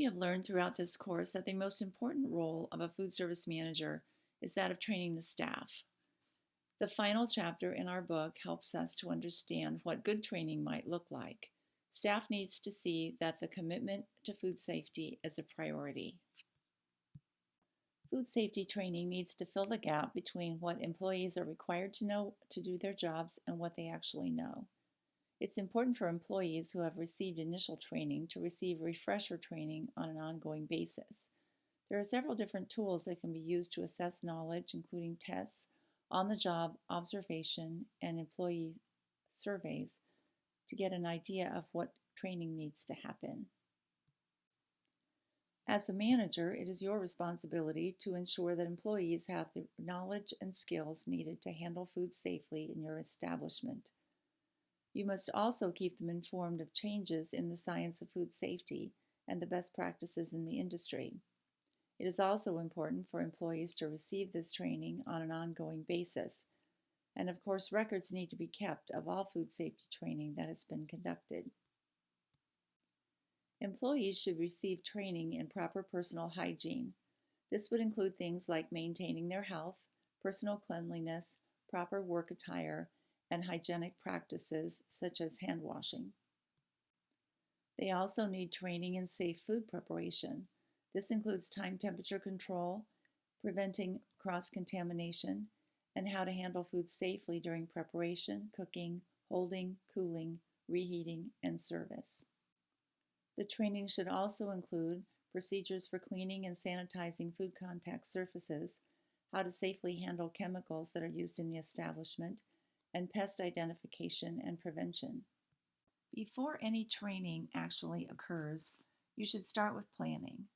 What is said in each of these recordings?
We have learned throughout this course that the most important role of a food service manager is that of training the staff. The final chapter in our book helps us to understand what good training might look like. Staff needs to see that the commitment to food safety is a priority. Food safety training needs to fill the gap between what employees are required to know to do their jobs and what they actually know. It's important for employees who have received initial training to receive refresher training on an ongoing basis. There are several different tools that can be used to assess knowledge, including tests, on-the-job observation, and employee surveys to get an idea of what training needs to happen. As a manager, it is your responsibility to ensure that employees have the knowledge and skills needed to handle food safely in your establishment. You must also keep them informed of changes in the science of food safety and the best practices in the industry. It is also important for employees to receive this training on an ongoing basis. And of course, records need to be kept of all food safety training that has been conducted. Employees should receive training in proper personal hygiene. This would include things like maintaining their health, personal cleanliness, proper work attire, and hygienic practices such as hand washing. They also need training in safe food preparation. This includes time temperature control, preventing cross-contamination, and how to handle food safely during preparation, cooking, holding, cooling, reheating, and service. The training should also include procedures for cleaning and sanitizing food contact surfaces, how to safely handle chemicals that are used in the establishment, and pest identification and prevention. Before any training actually occurs, you should start with planning.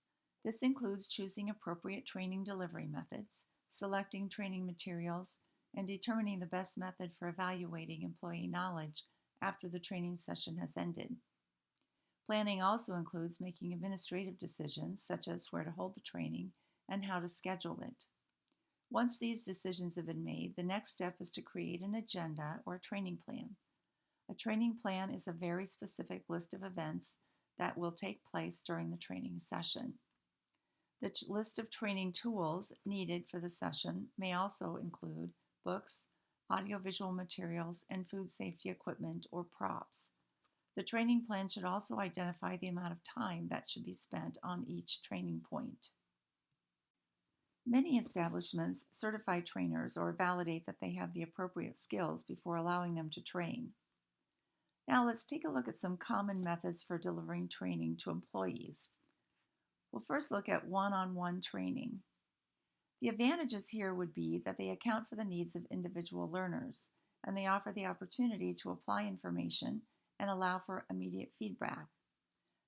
This includes choosing appropriate training delivery methods, selecting training materials, and determining the best method for evaluating employee knowledge after the training session has ended. Planning also includes making administrative decisions such as where to hold the training and how to schedule it. Once these decisions have been made, the next step is to create an agenda or a training plan. A training plan is a very specific list of events that will take place during the training session. The list of training tools needed for the session may also include books, audiovisual materials, and food safety equipment or props. The training plan should also identify the amount of time that should be spent on each training point. Many establishments certify trainers or validate that they have the appropriate skills before allowing them to train. Now let's take a look at some common methods for delivering training to employees. We'll first look at one-on-one training. The advantages here would be that they account for the needs of individual learners, and they offer the opportunity to apply information and allow for immediate feedback.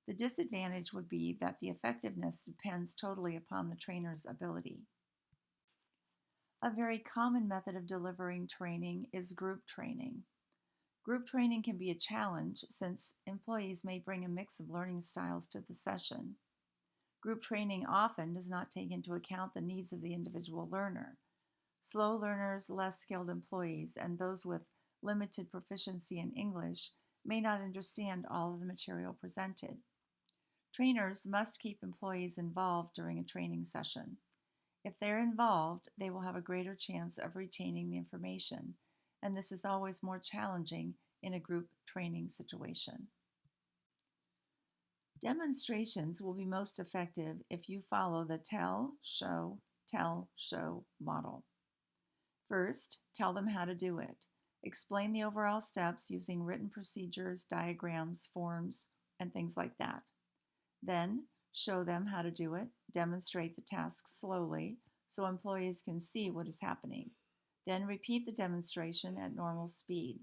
The disadvantage would be that the effectiveness depends totally upon the trainer's ability. A very common method of delivering training is group training. Group training can be a challenge since employees may bring a mix of learning styles to the session. Group training often does not take into account the needs of the individual learner. Slow learners, less skilled employees, and those with limited proficiency in English may not understand all of the material presented. Trainers must keep employees involved during a training session. If they're involved, they will have a greater chance of retaining the information, and this is always more challenging in a group training situation. Demonstrations will be most effective if you follow the tell, show model. First, tell them how to do it. Explain the overall steps using written procedures, diagrams, forms, and things like that. Then, show them how to do it. Demonstrate the task slowly so employees can see what is happening. Then repeat the demonstration at normal speed.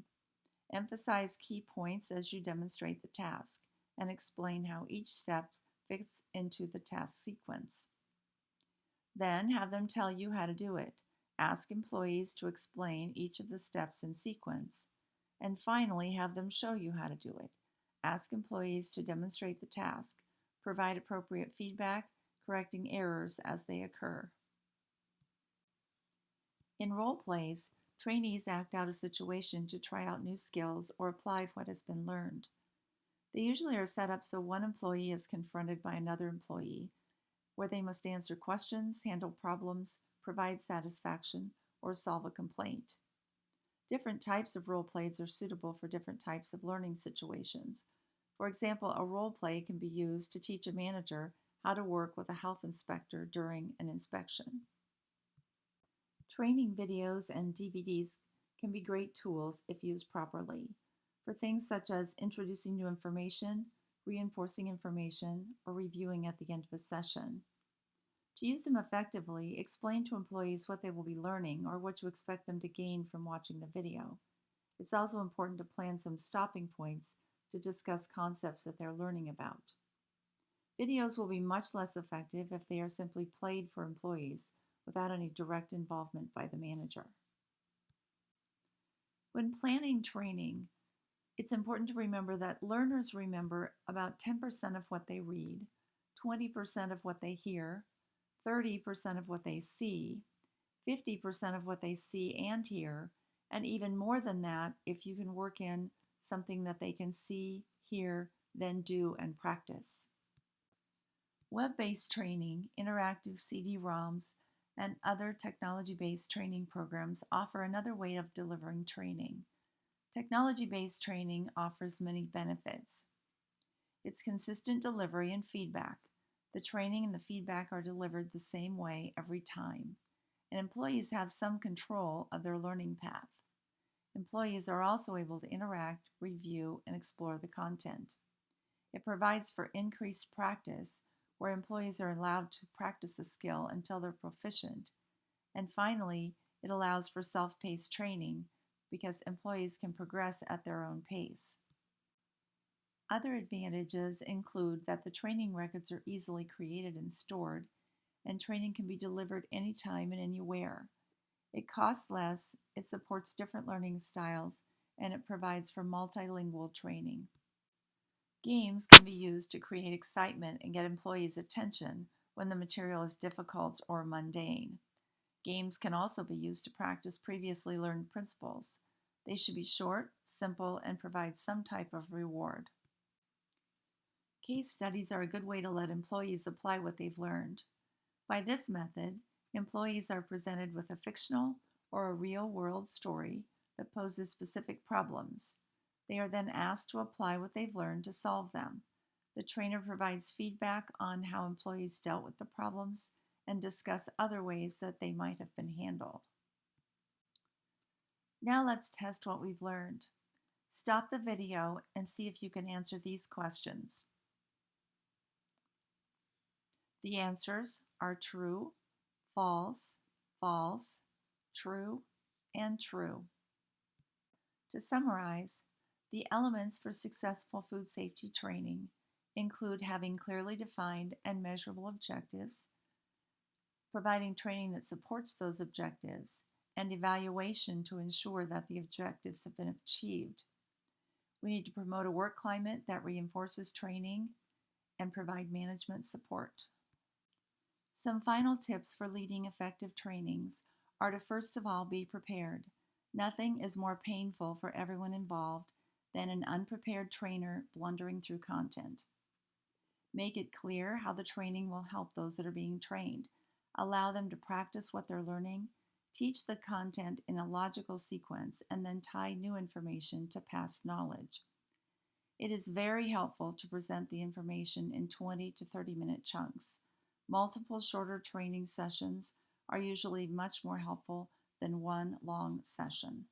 Emphasize key points as you demonstrate the task and explain how each step fits into the task sequence. Then have them tell you how to do it. Ask employees to explain each of the steps in sequence. And finally, have them show you how to do it. Ask employees to demonstrate the task. Provide appropriate feedback, correcting errors as they occur. In role plays, trainees act out a situation to try out new skills or apply what has been learned. They usually are set up so one employee is confronted by another employee, where they must answer questions, handle problems, provide satisfaction, or solve a complaint. Different types of role plays are suitable for different types of learning situations. For example, a role play can be used to teach a manager how to work with a health inspector during an inspection. Training videos and DVDs can be great tools if used properly for things such as introducing new information, reinforcing information, or reviewing at the end of a session. To use them effectively, explain to employees what they will be learning or what you expect them to gain from watching the video. It's also important to plan some stopping points to discuss concepts that they're learning about. Videos will be much less effective if they are simply played for employees without any direct involvement by the manager. When planning training, it's important to remember that learners remember about 10% of what they read, 20% of what they hear, 30% of what they see, 50% of what they see and hear, and even more than that if you can work in something that they can see, hear, then do and practice. Web-based training, interactive CD-ROMs, and other technology-based training programs offer another way of delivering training. Technology-based training offers many benefits. It's consistent delivery and feedback. The training and the feedback are delivered the same way every time, and employees have some control of their learning path. Employees are also able to interact, review, and explore the content. It provides for increased practice, where employees are allowed to practice a skill until they're proficient. And finally, it allows for self-paced training because employees can progress at their own pace. Other advantages include that the training records are easily created and stored, and training can be delivered anytime and anywhere. It costs less, it supports different learning styles, and it provides for multilingual training. Games can be used to create excitement and get employees' attention when the material is difficult or mundane. Games can also be used to practice previously learned principles. They should be short, simple, and provide some type of reward. Case studies are a good way to let employees apply what they've learned. By this method, employees are presented with a fictional or a real-world story that poses specific problems. They are then asked to apply what they've learned to solve them. The trainer provides feedback on how employees dealt with the problems and discuss other ways that they might have been handled. Now let's test what we've learned. Stop the video and see if you can answer these questions. The answers are true, false, false, true, and true. To summarize, the elements for successful food safety training include having clearly defined and measurable objectives, providing training that supports those objectives, and evaluation to ensure that the objectives have been achieved. We need to promote a work climate that reinforces training and provide management support. Some final tips for leading effective trainings are to first of all be prepared. Nothing is more painful for everyone involved than an unprepared trainer blundering through content. Make it clear how the training will help those that are being trained. Allow them to practice what they're learning. Teach the content in a logical sequence and then tie new information to past knowledge. It is very helpful to present the information in 20 to 30-minute chunks. Multiple shorter training sessions are usually much more helpful than one long session.